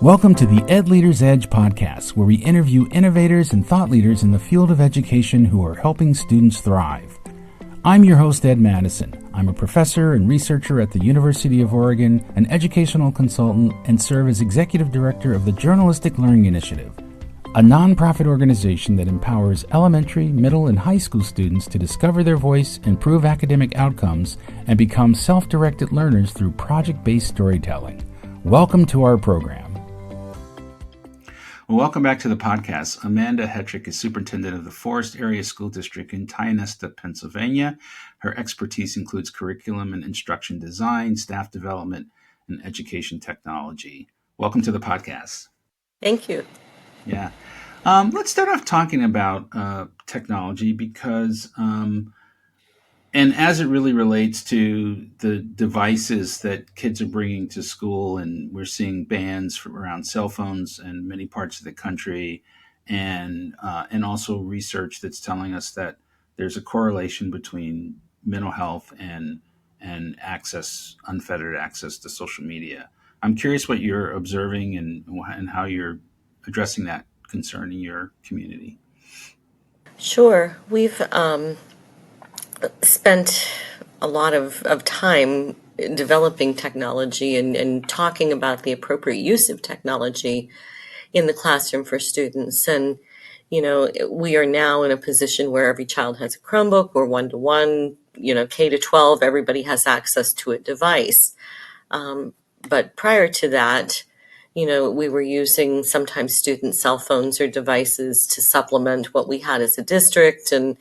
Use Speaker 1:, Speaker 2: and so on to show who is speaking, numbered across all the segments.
Speaker 1: Welcome to the Ed Leaders Edge podcast, where we interview innovators and thought leaders in the field of education who are helping students thrive. I'm your host, Ed Madison. I'm a professor and researcher at the University of Oregon, an educational consultant, and serve as executive director of the Journalistic Learning Initiative, a nonprofit organization that empowers elementary, middle, and high school students to discover their voice, improve academic outcomes, and become self-directed learners through project-based storytelling. Welcome to our program. Well, welcome back to the podcast. Amanda Hetrick is superintendent of the Forest Area School District in Tionesta, Pennsylvania. Her expertise includes curriculum and instruction design, staff development, and education technology. Welcome to the podcast.
Speaker 2: Thank you.
Speaker 1: Yeah. Let's start off talking about technology because, and as it really relates to the devices that kids are bringing to school, and we're seeing bans around cell phones in many parts of the country, and also research that's telling us that there's a correlation between mental health and unfettered access to social media. I'm curious what you're observing and how you're addressing that concern in your community.
Speaker 2: Sure. We've spent a lot of time developing technology and talking about the appropriate use of technology in the classroom for students. And, we are now in a position where every child has a Chromebook or one-to-one, K to 12, everybody has access to a device. But prior to that, we were using sometimes student cell phones or devices to supplement what we had as a district. And,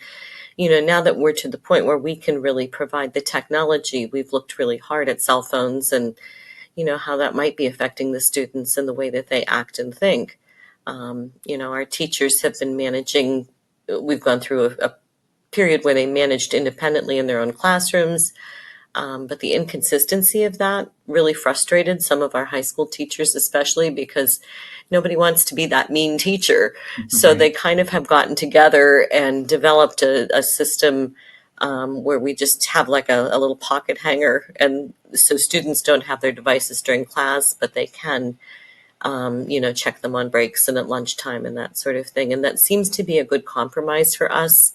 Speaker 2: now that we're to the point where we can really provide the technology, we've looked really hard at cell phones and, how that might be affecting the students and the way that they act and think. Our teachers have been managing, we've gone through a period where they managed independently in their own classrooms. But the inconsistency of that really frustrated some of our high school teachers, especially because nobody wants to be that mean teacher. So
Speaker 1: Right.
Speaker 2: they kind of have gotten together and developed a system where we just have like a little pocket hanger. And so students don't have their devices during class, but they can, check them on breaks and at lunchtime and that sort of thing. And that seems to be a good compromise for us,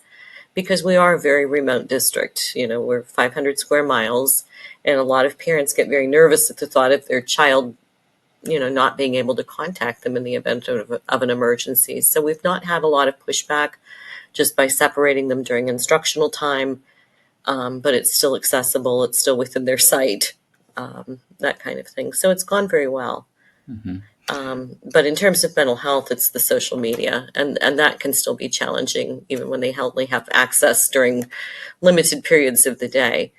Speaker 2: because we are a very remote district. We're 500 square miles, and a lot of parents get very nervous at the thought of their child, not being able to contact them in the event of an emergency. So we've not had a lot of pushback just by separating them during instructional time, but it's still accessible. It's still within their sight, that kind of thing. So it's gone very well.
Speaker 1: Mm-hmm.
Speaker 2: But in terms of mental health, it's the social media, and that can still be challenging, even when they only have access during limited periods of the day.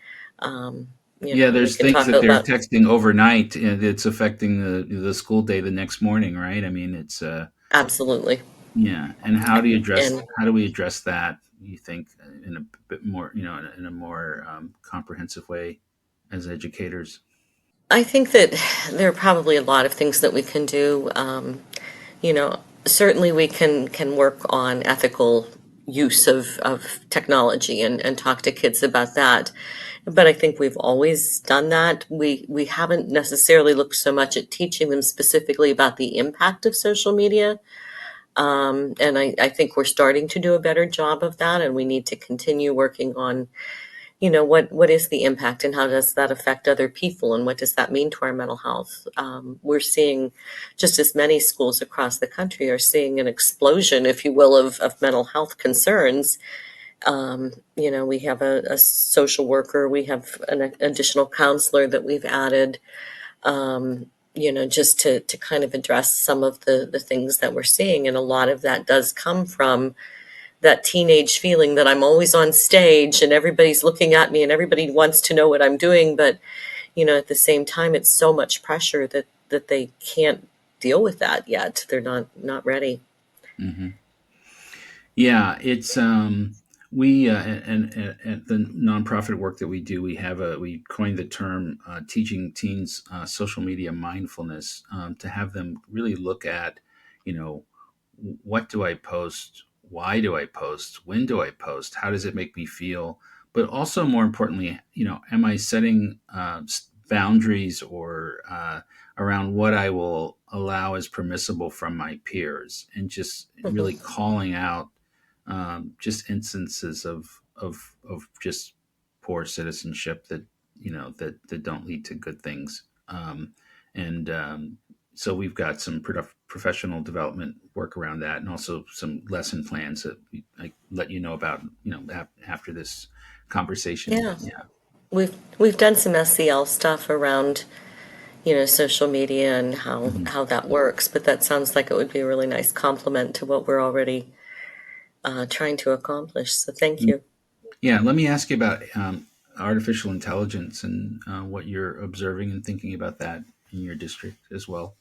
Speaker 1: There's things that they're texting overnight, and it's affecting the school day the next morning, right? I mean, it's
Speaker 2: Absolutely.
Speaker 1: yeah. And how do
Speaker 2: And
Speaker 1: we address that? You think in a bit more, in a more comprehensive way as educators?
Speaker 2: I think that there are probably a lot of things that we can do. Certainly we can work on ethical use of technology and talk to kids about that. But I think we've always done that. We haven't necessarily looked so much at teaching them specifically about the impact of social media. And I think we're starting to do a better job of that, and we need to continue working on, what is the impact and how does that affect other people, and what does that mean to our mental health? We're seeing, just as many schools across the country are seeing, an explosion, if you will, of mental health concerns. We have a social worker, we have an additional counselor that we've added, just to kind of address some of the things that we're seeing. And a lot of that does come from that teenage feeling that I'm always on stage and everybody's looking at me and everybody wants to know what I'm doing. But, at the same time, it's so much pressure that they can't deal with that yet. They're not ready.
Speaker 1: Mm-hmm. Yeah, it's we and the nonprofit work that we do, we coined the term teaching teens social media mindfulness, to have them really look at, you know, what do I post, why do I post, when do I post, how does it make me feel, but also more importantly, am I setting boundaries or around what I will allow as permissible from my peers, and just really calling out just instances of just poor citizenship that that don't lead to good things. And So we've got some professional development work around that, and also some lesson plans that I let you know about, after this conversation.
Speaker 2: Yeah.
Speaker 1: Yeah.
Speaker 2: We've done some SEL stuff around, social media and
Speaker 1: Mhm.
Speaker 2: how that works, but that sounds like it would be a really nice complement to what we're already trying to accomplish. So thank you.
Speaker 1: Yeah. Let me ask you about artificial intelligence and what you're observing and thinking about that in your district as well.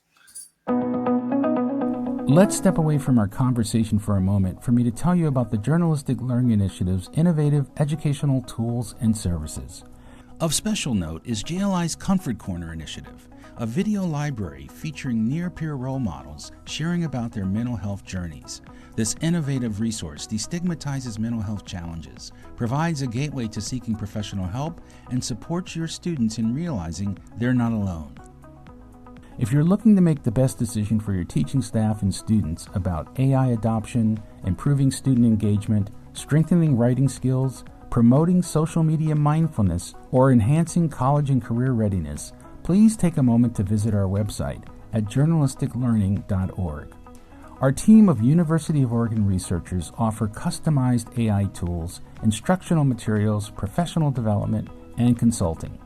Speaker 3: Let's step away from our conversation for a moment for me to tell you about the Journalistic Learning Initiative's innovative educational tools and services. Of special note is JLI's Comfort Corner initiative, a video library featuring near-peer role models sharing about their mental health journeys. This innovative resource destigmatizes mental health challenges, provides a gateway to seeking professional help, and supports your students in realizing they're not alone. If you're looking to make the best decision for your teaching staff and students about AI adoption, improving student engagement, strengthening writing skills, promoting social media mindfulness, or enhancing college and career readiness, please take a moment to visit our website at journalisticlearning.org. Our team of University of Oregon researchers offer customized AI tools, instructional materials, professional development, and consulting.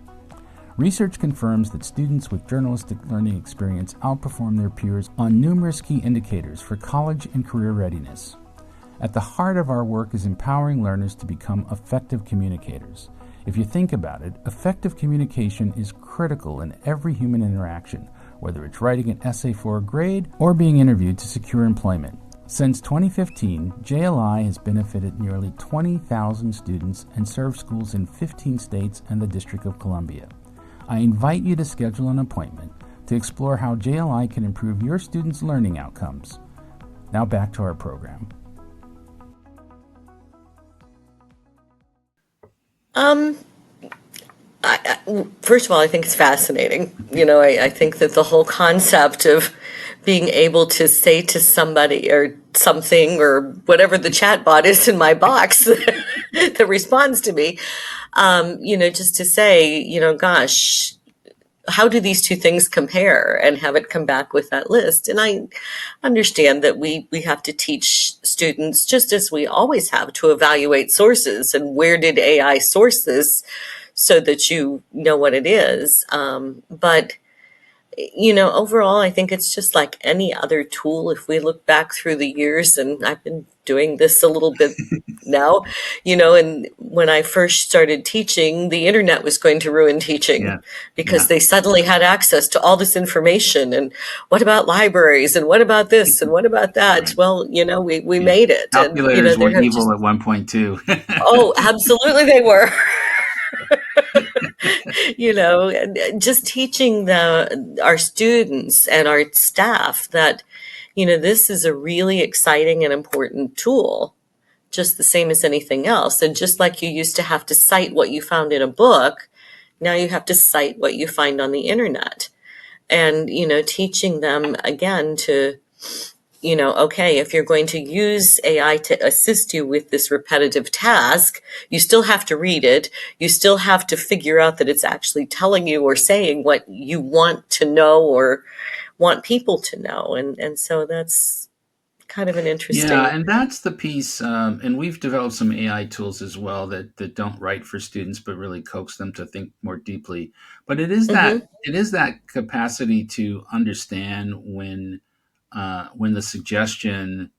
Speaker 3: Research confirms that students with journalistic learning experience outperform their peers on numerous key indicators for college and career readiness. At the heart of our work is empowering learners to become effective communicators. If you think about it, effective communication is critical in every human interaction, whether it's writing an essay for a grade or being interviewed to secure employment. Since 2015, JLI has benefited nearly 20,000 students and served schools in 15 states and the District of Columbia. I invite you to schedule an appointment to explore how JLI can improve your students' learning outcomes. Now back to our program.
Speaker 2: First of all, I think it's fascinating. I think that the whole concept of being able to say to somebody or something or whatever the chat bot is in my box that responds to me, just to say, gosh, how do these two things compare, and have it come back with that list. And I understand that we have to teach students, just as we always have, to evaluate sources and where did AI source this, so that you know what it is. But overall, I think it's just like any other tool. If we look back through the years, and I've been doing this a little bit now, and when I first started teaching, the internet was going to ruin teaching
Speaker 1: Yeah.
Speaker 2: because
Speaker 1: Yeah.
Speaker 2: they suddenly had access to all this information. And what about libraries? And what about this? And what about that?
Speaker 1: Right.
Speaker 2: Well, we
Speaker 1: Yeah.
Speaker 2: made it. And,
Speaker 1: Calculators were
Speaker 2: there have
Speaker 1: evil
Speaker 2: just,
Speaker 1: at one point too.
Speaker 2: oh, absolutely they were. And just teaching our students and our staff that, this is a really exciting and important tool, just the same as anything else. And just like you used to have to cite what you found in a book, now you have to cite what you find on the internet. And, teaching them again to, okay, if you're going to use AI to assist you with this repetitive task, you still have to read it. You still have to figure out that it's actually telling you or saying what you want to know or want people to know. And so that's kind of an
Speaker 1: Yeah,
Speaker 2: interesting.
Speaker 1: and that's the piece. And we've developed some AI tools as well that don't write for students, but really coax them to think more deeply. But
Speaker 2: Hmm.
Speaker 1: it is that capacity to understand when the suggestion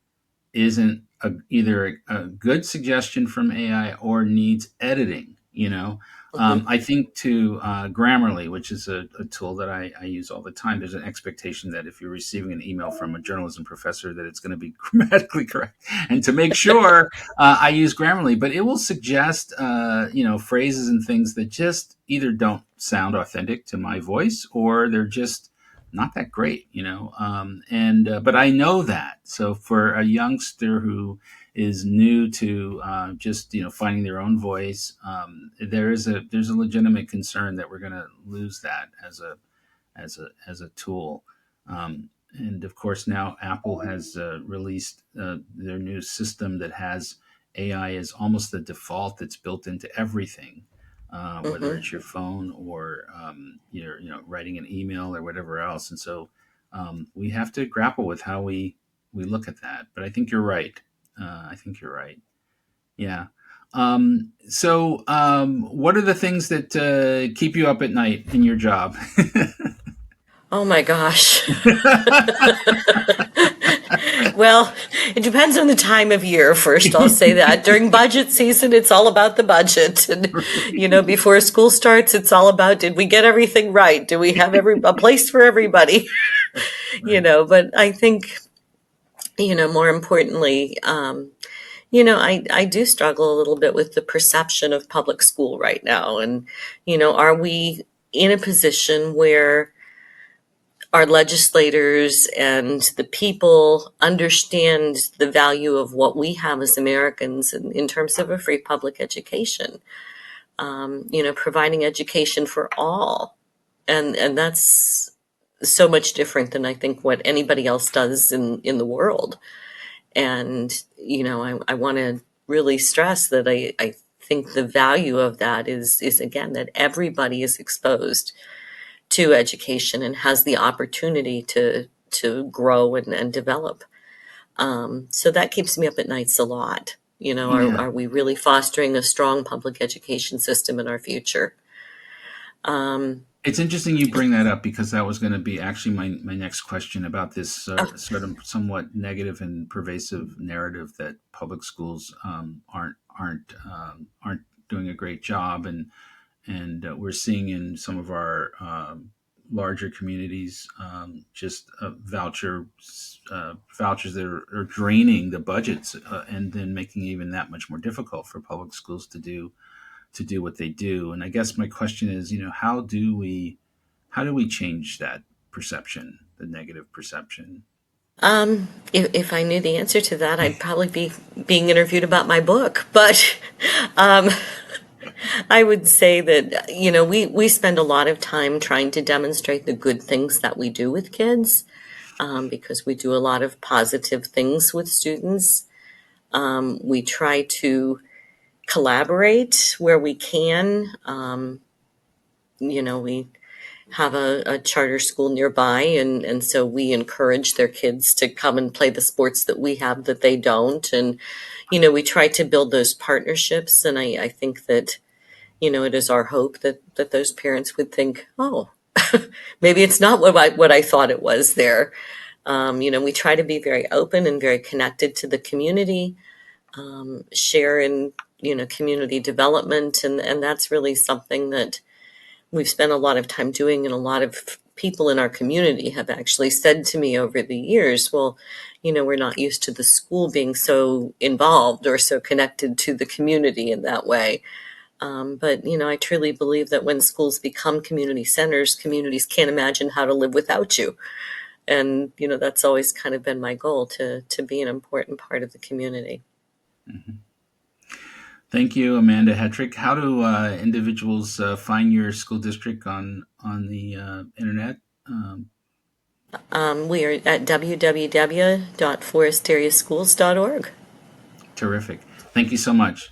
Speaker 1: isn't either a good suggestion from AI or needs editing.
Speaker 2: Hmm.
Speaker 1: I think to Grammarly, which is a tool that I use all the time. There's an expectation that if you're receiving an email from a journalism professor, that it's going to be grammatically correct. And to make sure, I use Grammarly, but it will suggest phrases and things that just either don't sound authentic to my voice, or they're just not that great, and but I know that. So for a youngster who is new to just finding their own voice, there's a legitimate concern that we're going to lose that
Speaker 3: as a tool. And of course, now Apple has released their new system that has AI as almost the default that's built into everything, whether
Speaker 2: Mm-hmm.
Speaker 3: it's your phone or you're writing an email or whatever else. And so we have to grapple with how we look at that. But I think you're right. I think you're right. Yeah. What are the things that keep you up at night in your job?
Speaker 2: Oh my gosh. Well, it depends on the time of year. First, I'll say that. During budget season, it's all about the budget. And, before school starts, it's all about, did we get everything right? Do we have a place for everybody?
Speaker 3: Right.
Speaker 2: But I think, more importantly, I do struggle a little bit with the perception of public school right now. And, are we in a position where our legislators and the people understand the value of what we have as Americans in terms of a free public education, providing education for all. And that's so much different than I think what anybody else does in the world. And, I want to really stress that I think the value of that is again, that everybody is exposed to education and has the opportunity to grow and develop. So that keeps me up at nights a lot.
Speaker 3: Yeah.
Speaker 2: Are we really fostering a strong public education system in our future?
Speaker 3: It's interesting you bring that up because that was going to be actually my next question about this sort of somewhat negative and pervasive narrative that public schools aren't doing a great job, and we're seeing in some of our larger communities just vouchers that are draining the budgets and then making it even that much more difficult for public schools to do what they do. And I guess my question is, how do we change that perception, the negative perception?
Speaker 2: If I knew the answer to that, I'd probably be being interviewed about my book. But I would say that, we spend a lot of time trying to demonstrate the good things that we do with kids, because we do a lot of positive things with students. We try to collaborate where we can. We have a charter school nearby, and so we encourage their kids to come and play the sports that we have that they don't. And, we try to build those partnerships. And I think that, it is our hope that those parents would think, oh, maybe it's not what I thought it was there. We try to be very open and very connected to the community, share in, community development. And that's really something that we've spent a lot of time doing, and a lot of people in our community have actually said to me over the years, well, we're not used to the school being so involved or so connected to the community in that way. But, I truly believe that when schools become community centers, communities can't imagine how to live without you. And, that's always kind of been my goal, to be an important part of the community.
Speaker 3: Mm-hmm. Thank you, Amanda Hetrick. How do individuals find your school district on the internet?
Speaker 2: We are at www.foresteriaschools.org.
Speaker 3: Terrific. Thank you so much.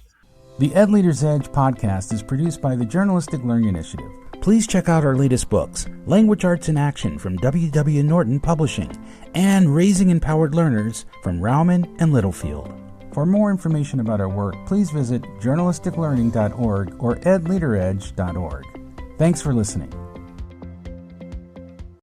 Speaker 1: The Ed Leader's Edge podcast is produced by the Journalistic Learning Initiative. Please check out our latest books, Language Arts in Action from W.W. Norton Publishing, and Raising Empowered Learners from Rauman and Littlefield. For more information about our work, please visit journalisticlearning.org or edleaderedge.org. Thanks for listening.